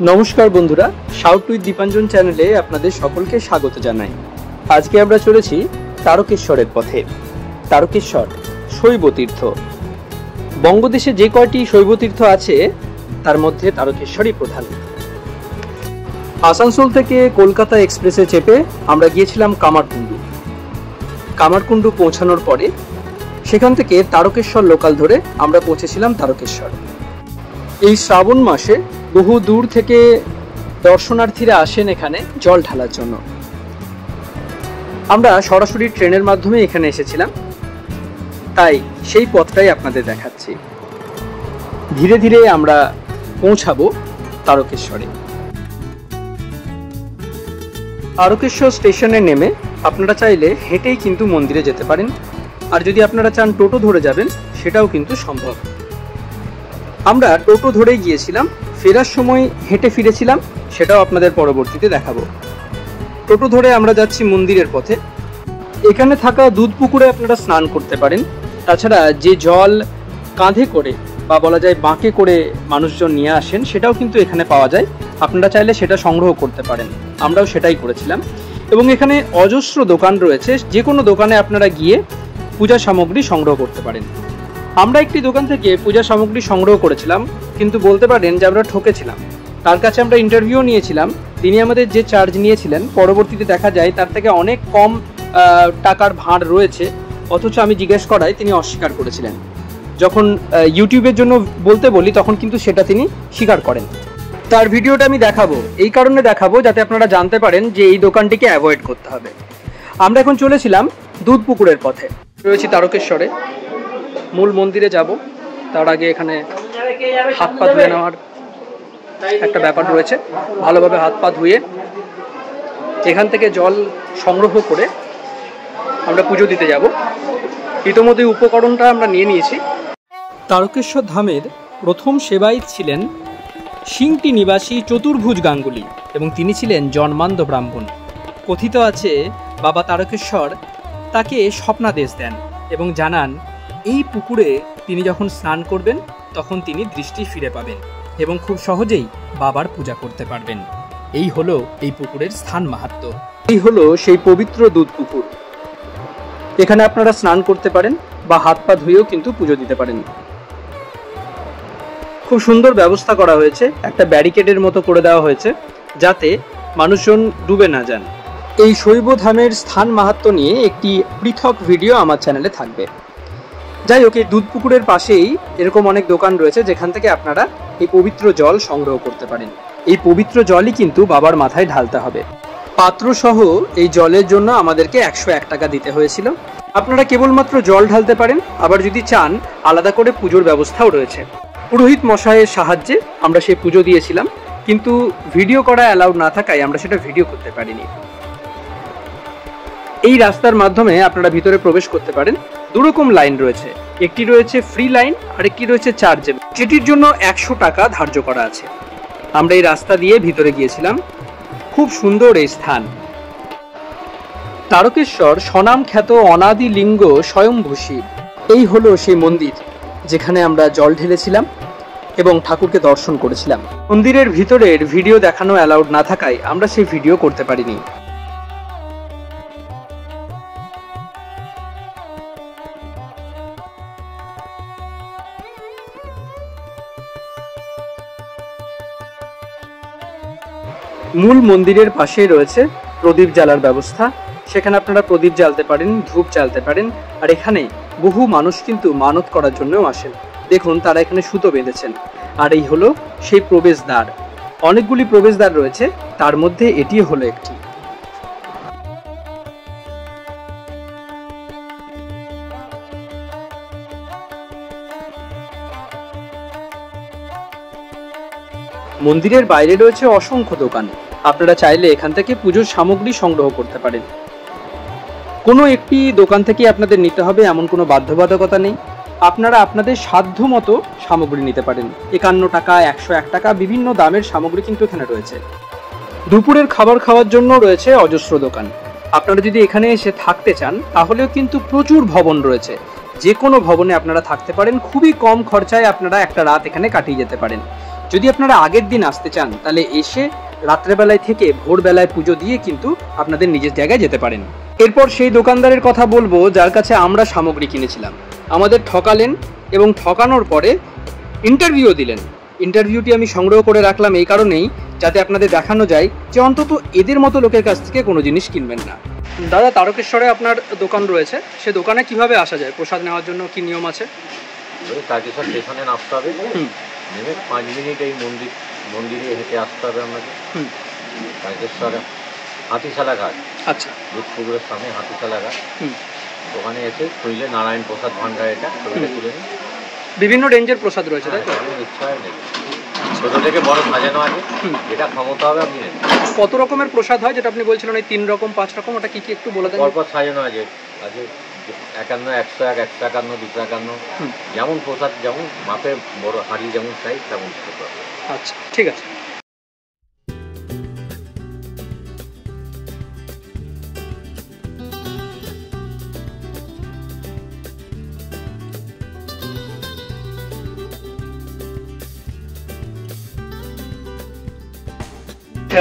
নমস্কার বন্ধুরা, shout with Dipanjan চ্যানেলে আপনাদের সকলকে স্বাগত জানাই। আজকে আমরা চলেছি তারকেশ্বরের পথে। তারকেশ্বর শৈবতীর্থ। বঙ্গদেশে যে কয়টি শৈবতীর্থ আছে তার মধ্যে তারকেশ্বরই প্রধান। আসানসোল থেকে কলকাতা এক্সপ্রেসে চেপে আমরা গিয়েছিলাম কামারকুণ্ডু। কামারকুণ্ডু পৌঁছানোর পরে সেখান থেকে তারকেশ্বর লোকাল ধরে আমরা পৌঁছেছিলাম তারকেশ্বর। এই শ্রাবণ মাসে বহু দূর থেকে দর্শনার্থীরা আসেন এখানে জল ঢালার জন্য। আমরা সরাসরি ট্রেনের মাধ্যমে এখানে এসেছিলাম, তাই সেই পথটাই আপনাদের দেখাচ্ছি। ধীরে ধীরে আমরা পৌঁছাবো তারকেশ্বরে। তারকেশ্বর স্টেশনে নেমে আপনারা চাইলে হেঁটেই কিন্তু মন্দিরে যেতে পারেন, আর যদি আপনারা চান টোটো ধরে যাবেন সেটাও কিন্তু সম্ভব। আমরা টোটো ধরেই গিয়েছিলাম, ফেরার সময় হেঁটে ফিরেছিলাম, সেটাও আপনাদের পরবর্তীতে দেখাবো। টোটো ধরে আমরা যাচ্ছি মন্দিরের পথে। এখানে থাকা দুধ পুকুরে আপনারা স্নান করতে পারেন। তাছাড়া যে জল কাঁধে করে বা বলা যায় বাঁকে করে মানুষজন নিয়ে আসেন সেটাও কিন্তু এখানে পাওয়া যায়। আপনারা চাইলে সেটা সংগ্রহ করতে পারেন, আমরাও সেটাই করেছিলাম। এবং এখানে অজস্র দোকান রয়েছে, যে কোনো দোকানে আপনারা গিয়ে পূজা সামগ্রী সংগ্রহ করতে পারেন। আমরা একটি দোকান থেকে পূজা সামগ্রী সংগ্রহ করেছিলাম, কিন্তু বলতে পারেন যে আমরা ঠকেছিলাম। তার কাছে আমরা ইন্টারভিউ নিয়েছিলাম, তিনি আমাদের যে চার্জ নিয়েছিলেন পরবর্তীতে দেখা যায় তার থেকে অনেক কম টাকার ভাঁড় রয়েছে, অথচ আমি জিজ্ঞেস করায় তিনি অস্বীকার করেছিলেন। যখন ইউটিউবের জন্য বলতে বলি তখন কিন্তু সেটা তিনি স্বীকার করেন। তার ভিডিওটা আমি দেখাবো, এই কারণে দেখাবো যাতে আপনারা জানতে পারেন যে এই দোকানটিকে অ্যাভয়েড করতে হবে। আমরা এখন চলেছিলাম দুধ পুকুরের পথে। রয়েছি তারকেশ্বরে, মূল মন্দিরে যাব। তার আগে এখানে হাত পা ধুয়ে নেওয়ার একটা ব্যাপার রয়েছে। ভালোভাবে হাত পা ধুয়ে এখান থেকে জল সংগ্রহ করে আমরা পুজো দিতে যাব। ইতোমধ্যে উপকরণটা আমরা নিয়ে নিয়েছি। তারকেশ্বর ধামের প্রথম সেবায়িত ছিলেন সিংটি নিবাসী চতুর্ভুজ গাঙ্গুলি, এবং তিনি ছিলেন জন্মান্ধ ব্রাহ্মণ। কথিত আছে বাবা তারকেশ্বর তাকে স্বপ্নাদেশ দেন এবং জানান এই পুকুরে তিনি যখন স্নান করবেন তখন তিনি দৃষ্টি ফিরে পাবেন এবং খুব সহজেই বাবার পূজা করতে পারবেন। এই হলো এই পুকুরের স্থান মাহাত্ম্য। এই হলো সেই পবিত্র দুধ পুকুর। এখানে আপনারা স্নান করতে পারেন বা হাত পা ধুয়েও কিন্তু পুজো দিতে পারেন। খুব সুন্দর ব্যবস্থা করা হয়েছে, একটা ব্যারিকেডের মতো করে দেওয়া হয়েছে যাতে মানুষজন ডুবে না যান। এই শৈব ধামের স্থান মাহাত্ম্য নিয়ে একটি পৃথক ভিডিও আমার চ্যানেলে থাকবে। যাই হোক, এই দুধ পুকুরের পাশেই এরকম অনেক দোকান রয়েছে যেখান থেকে আপনারা এই পবিত্র জল সংগ্রহ করতে পারেন। এই পবিত্র জলই কিন্তু বাবার মাথায় ঢালতে হবে। পাত্র সহ এই জলের জন্য আমাদেরকে 101 টাকা দিতে হয়েছিল। আপনারা কেবলমাত্র জল ঢালতে পারেন, আবার যদি চান আলাদা করে পুজোর ব্যবস্থাও রয়েছে। পুরোহিত মশাইয়ের সাহায্যে আমরা সেই পুজো দিয়েছিলাম, কিন্তু ভিডিও করা অ্যালাউড না থাকায় আমরা সেটা ভিডিও করতে পারিনি। এই রাস্তার মাধ্যমে আপনারা ভিতরে প্রবেশ করতে পারেন। দুরকম লাইন রয়েছে, একটি রয়েছে ফ্রি লাইন আর একটি রয়েছে চার্জেবল, যেটির জন্য 100 টাকা ধার্য করা আছে। আমরা এই রাস্তা দিয়ে ভিতরে গিয়েছিলাম। খুব সুন্দর এই স্থান। তারকেশ্বর স্বনাম খ্যাত অনাদি লিঙ্গ স্বয়ম্ভূ শিব। এই হলো সেই মন্দির যেখানে আমরা জল ঢেলেছিলাম এবং ঠাকুরকে দর্শন করেছিলাম। মন্দিরের ভিতরের ভিডিও দেখানো অ্যালাউড না থাকায় আমরা সেই ভিডিও করতে পারিনি। মূল মন্দিরের পাশেই রয়েছে প্রদীপ জ্বালার ব্যবস্থা। সেখানে আপনারা প্রদীপ জ্বালতে পারেন, ধূপ জ্বালতে পারেন। আর এখানে বহু মানুষ কিন্তু মানত করার জন্যও আসেন। দেখুন তারা এখানে সুতো বেঁধেছেন। আর এই হলো সেই প্রবেশদ্বার। অনেকগুলি প্রবেশদ্বার রয়েছে, তার মধ্যে এটি হলো একটি। মন্দিরের বাইরে রয়েছে অসংখ্য দোকান। আপনারা চাইলে এখান থেকে পুজোর সামগ্রী সংগ্রহ করতে পারেন। কোনো একটি দোকান থেকে আপনাদের নিতে হবে এমন কোনো বাধ্যবাধকতা নেই। আপনারা আপনাদের সাধ্য মতো সামগ্রী নিতে পারেন। 51 টাকা, 101 টাকা বিভিন্ন দামের সামগ্রী কিন্তু এখানে রয়েছে। দুপুরের খাবার খাওয়ার জন্য রয়েছে অজস্র দোকান। আপনারা যদি এখানে এসে থাকতে চান তাহলেও কিন্তু প্রচুর ভবন রয়েছে। যে কোনো ভবনে আপনারা থাকতে পারেন। খুবই কম খরচায় আপনারা একটা রাত এখানে কাটিয়ে যেতে পারেন। যদি আপনারা আগের দিন আসতে চান তাহলে এসে রাত্রেবেলায় থেকে ভোরবেলায় পুজো দিয়ে কিন্তু আপনাদের নিজের জায়গায় যেতে পারেন। এরপর সেই দোকানদারের কথা বলবো যার কাছে আমরা সামগ্রী কিনেছিলাম। আমাদের ঠকালেন এবং ঠকানোর পরে ইন্টারভিউ দিলেন। ইন্টারভিউটি আমি সংগ্রহ করে রাখলাম এই কারণেই যাতে আপনাদের দেখানো যায় যে অন্তত এদের মতো লোকের কাছ থেকে কোনো জিনিস কিনবেন না। দাদা, তারকেশ্বরে আপনার দোকান রয়েছে, সে দোকানে কিভাবে আসা যায়? প্রসাদ নেওয়ার জন্য কি নিয়ম আছে? তারকেশ্বর স্টেশনে নামতে হবে, নেমে 5 মিনিট এই মন্দিরে হেঁটে আসতে হবে আপনাকে। তারকেশ্বর হাতিশালা ঘাট, আচ্ছা, দুধপুকুরের সামনে হাতিশালা ঘাট, ওখানে এসে খুঁজলে নারায়ণ প্রসাদ ভান্ডার, এটা ছবিটা তুলে নিন। বিভিন্ন রেঞ্জের প্রসাদ রয়েছে, তাই তো? ইচ্ছা হয় নেই, ছোট থেকে বড় সাজানো আছে, যেটা ক্ষমতা হবে আপনি নেন। কত রকমের প্রসাদ হয় যেটা আপনি বলছিলেন এই 3 রকম 5 রকম, ওটা কি কি একটু বলে দেন? পরপর সাজানো আছে, 51, 101, 151, 251, যেমন প্রসাদ, যেমন মাপের বড় হাঁড়ি যেমন সাইজ তেমন প্রসাদ। আচ্ছা, ঠিক আছে।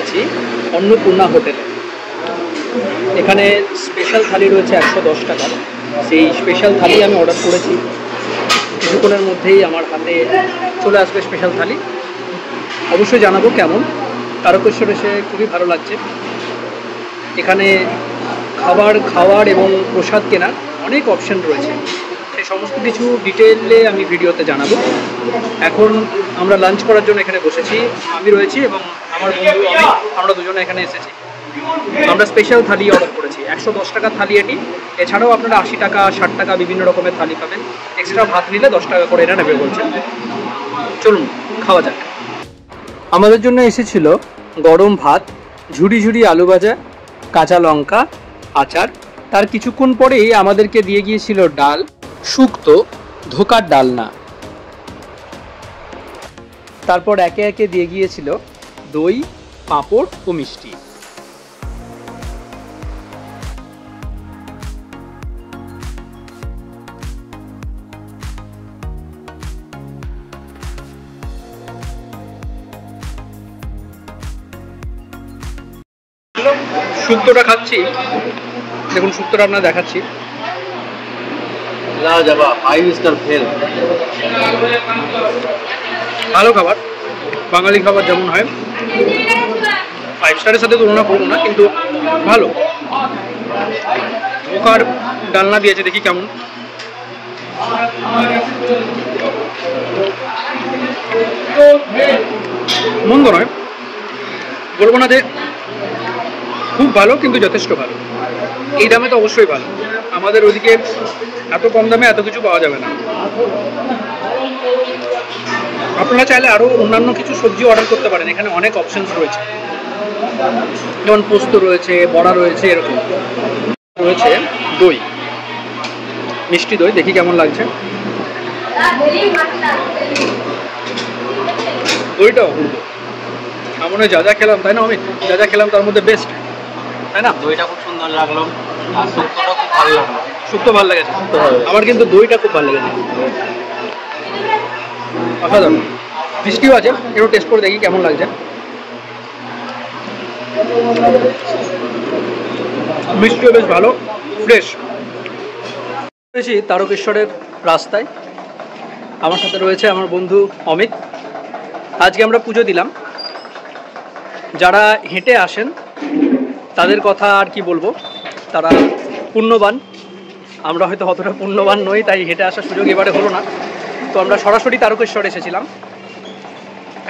আছি অন্নপূর্ণা হোটেলে। এখানে স্পেশাল থালি রয়েছে 110 টাকার। সেই স্পেশাল থালি আমি অর্ডার করেছি, কিছুক্ষণের মধ্যেই আমার হাতে চলে আসবে স্পেশাল থালি। অবশ্যই জানাবো কেমন। তারকেশ্বর এসে খুবই ভালো লাগছে। এখানে খাওয়ার এবং প্রসাদ কেনার অনেক অপশন রয়েছে, সেই সমস্ত কিছু ডিটেইলে আমি ভিডিওতে জানাবো। এখন আমরা লাঞ্চ করার জন্য এখানে বসেছি, আমি রয়েছি এবং আমার বন্ধু অমিত, আমরা দুজনে এখানে এসেছি। আমরা স্পেশাল থালি অর্ডার করেছি, 110 টাকার থালি এটি। এছাড়াও আপনারা 80 টাকা, 60 টাকা বিভিন্ন রকমের থালি পাবেন। এক্সট্রা ভাত নিলে 10 টাকা করে এরা নেবে বলছেন। চলুন খাওয়া যাক। আমাদের জন্য এসেছিল গরম ভাত, ঝুড়ি ঝুড়ি আলু ভাজা, কাঁচা লঙ্কা, আচার। তার কিছুক্ষণ পরেই আমাদেরকে দিয়ে গিয়েছিল ডাল, শুক্তো, ধোকার ডালনা। তারপর একে একে দিয়ে গিয়েছিল দই, পাঁপড় ও মিষ্টি। শুক্তোটা খাচ্ছি, দেখুন শুক্তোটা আপনার দেখাচ্ছি। ভালো খাবার, বাঙালি খাবার যেমন হয়, 5 স্টারের সাথে তুলনা করবো না, কিন্তু ভালো। ওখার ডালনা দিয়েছে, দেখি কেমন। মন্দ নয়, বলবো না যে খুব ভালো, কিন্তু যথেষ্ট ভালো। এই দামে তো অবশ্যই ভালো। আমাদের ওইদিকে এত কম দামে এত কিছু পাওয়া যাবে না। আপনারা চাইলে আরও অন্যান্য কিছু সবজি অর্ডার করতে পারেন, এখানে অনেক অপশনস রয়েছে, যেমন পোস্ত রয়েছে, বড়া রয়েছে, এরকম রয়েছে। দই, মিষ্টি দই, দেখি কেমন লাগছে। দইটাও এমন যা যা খেলাম, তাই না অমিত? যা যা খেলাম তার মধ্যে বেস্ট, তাই না? দইটা খুব সুন্দর লাগলো, আর শুক্তোটা খুব ভালো লাগলো। শুক্তো ভালো লেগেছে আমার, কিন্তু দইটা খুব ভালো লেগেছে, অসাধারণ। মিষ্টিও আছে, একটু টেস্ট করে দেখি কেমন লাগছে। মিষ্টিও বেশ ভালো, ফ্রেশ। বেশি তারকেশ্বরের রাস্তায় আমার সাথে রয়েছে আমার বন্ধু অমিত। আজকে আমরা পুজো দিলাম। যারা হেঁটে আসেন তাদের কথা আর কি বলবো, তারা পুণ্যবান। আমরা হয়তো অতটা পুণ্যবান নই, তাই হেঁটে আসার সুযোগ এবারে হলো না। তো আমরা সরাসরি তারকেশ্বর এসেছিলাম।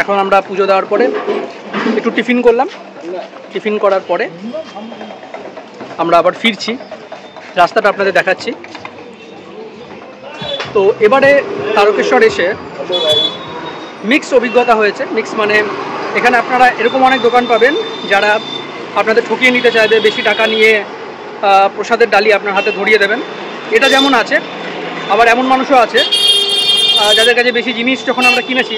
এখন আমরা পুজো দেওয়ার পরে একটু টিফিন করলাম। টিফিন করার পরে আমরা আবার ফিরছি, রাস্তাটা আপনাদের দেখাচ্ছি। তো এবারে তারকেশ্বর এসে মিক্স অভিজ্ঞতা হয়েছে। মিক্স মানে এখানে আপনারা এরকম অনেক দোকান পাবেন যারা আপনাদের ঠকিয়ে নিতে চাইবে, বেশি টাকা নিয়ে প্রসাদের ডালি আপনার হাতে ধরিয়ে দেবেন। এটা যেমন আছে, আবার এমন মানুষও আছে যাদের কাছে বেশি জিনিস যখন আমরা কিনেছি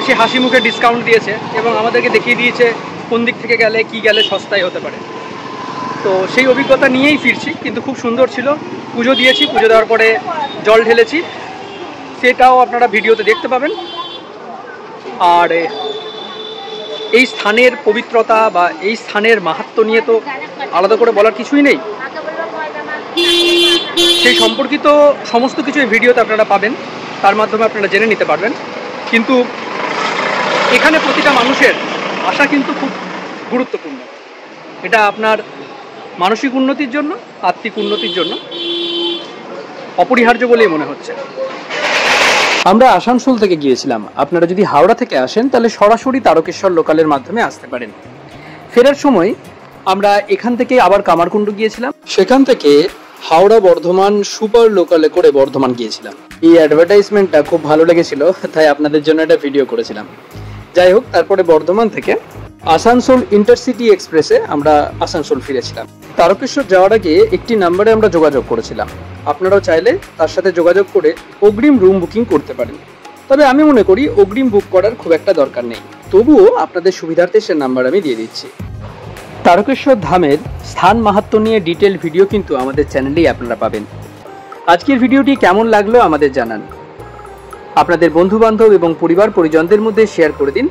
সে হাসি মুখে ডিসকাউন্ট দিয়েছে এবং আমাদেরকে দেখিয়ে দিয়েছে কোন দিক থেকে গেলে কি গেলে সস্তায় হতে পারে। তো সেই অভিজ্ঞতা নিয়েই ফিরছি, কিন্তু খুব সুন্দর ছিল। পুজো দিয়েছি, পুজো দেওয়ার পরে জল ঢেলেছি, সেটাও আপনারা ভিডিওতে দেখতে পাবেন। আর এই স্থানের পবিত্রতা বা এই স্থানের মাহাত্ম্য নিয়ে তো আলাদা করে বলার কিছুই নেই। সেই সম্পর্কিত সমস্ত কিছু এই ভিডিওতে আপনারা পাবেন, তার মাধ্যমে আপনারা জেনে নিতে পারবেন। কিন্তু এখানে প্রতিটা মানুষের আশা কিন্তু খুব গুরুত্বপূর্ণ। এটা আপনার মানসিক উন্নতির জন্য, আত্মিক উন্নতির জন্য অপরিহার্য বলেই মনে হচ্ছে। আমরা আসানসোল থেকে গিয়েছিলাম। আপনারা যদি হাওড়া থেকে আসেন তাহলে সরাসরি তারকেশ্বর লোকালের মাধ্যমে আসতে পারেন। ফেরার সময় আমরা এখান থেকে আবার কামারকুণ্ডু গিয়েছিলাম, সেখান থেকে হাওড়া বর্ধমান সুপার লোকালে করে বর্ধমান গিয়েছিলাম। এই অ্যাডভার্টাইজমেন্টটা খুব ভালো লেগেছিল, তাই আপনাদের জন্য একটা ভিডিও করেছিলাম। যাই হোক, তারপরে বর্ধমান থেকে আসানসোল ইন্টারসিটি এক্সপ্রেসে আমরা আসানসোল ফিরেছিলাম। তারকেশ্বর যাওয়ার আগে একটি নাম্বারে আমরা যোগাযোগ করেছিলাম। আপনারাও চাইলে তার সাথে যোগাযোগ করে অগ্রিম রুম বুকিং করতে পারেন। তবে আমি মনে করি অগ্রিম বুক করার খুব একটা দরকার নেই, তবুও আপনাদের সুবিধার্থে সে নাম্বার আমি দিয়ে দিচ্ছি। তারকেশ্বর ধামের স্থান মাহাত্ম্য নিয়ে ডিটেল ভিডিও কিন্তু আমাদের চ্যানেলেই আপনারা পাবেন। আজকের ভিডিওটি কেমন লাগলো আমাদের জানান। আপনাদের বন্ধুবান্ধব এবং পরিবার পরিজনদের মধ্যে শেয়ার করে দিন।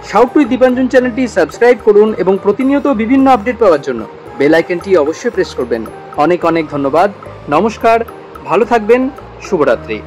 সাউথ টু দীপাঞ্জন চ্যানেলটি সাবস্ক্রাইব করুন এবং প্রতিনিয়ত বিভিন্ন আপডেট পাওয়ার জন্য বেল আইকনটি অবশ্যই প্রেস করবেন। অনেক অনেক ধন্যবাদ। নমস্কার, ভালো থাকবেন, শুভরাত্রি।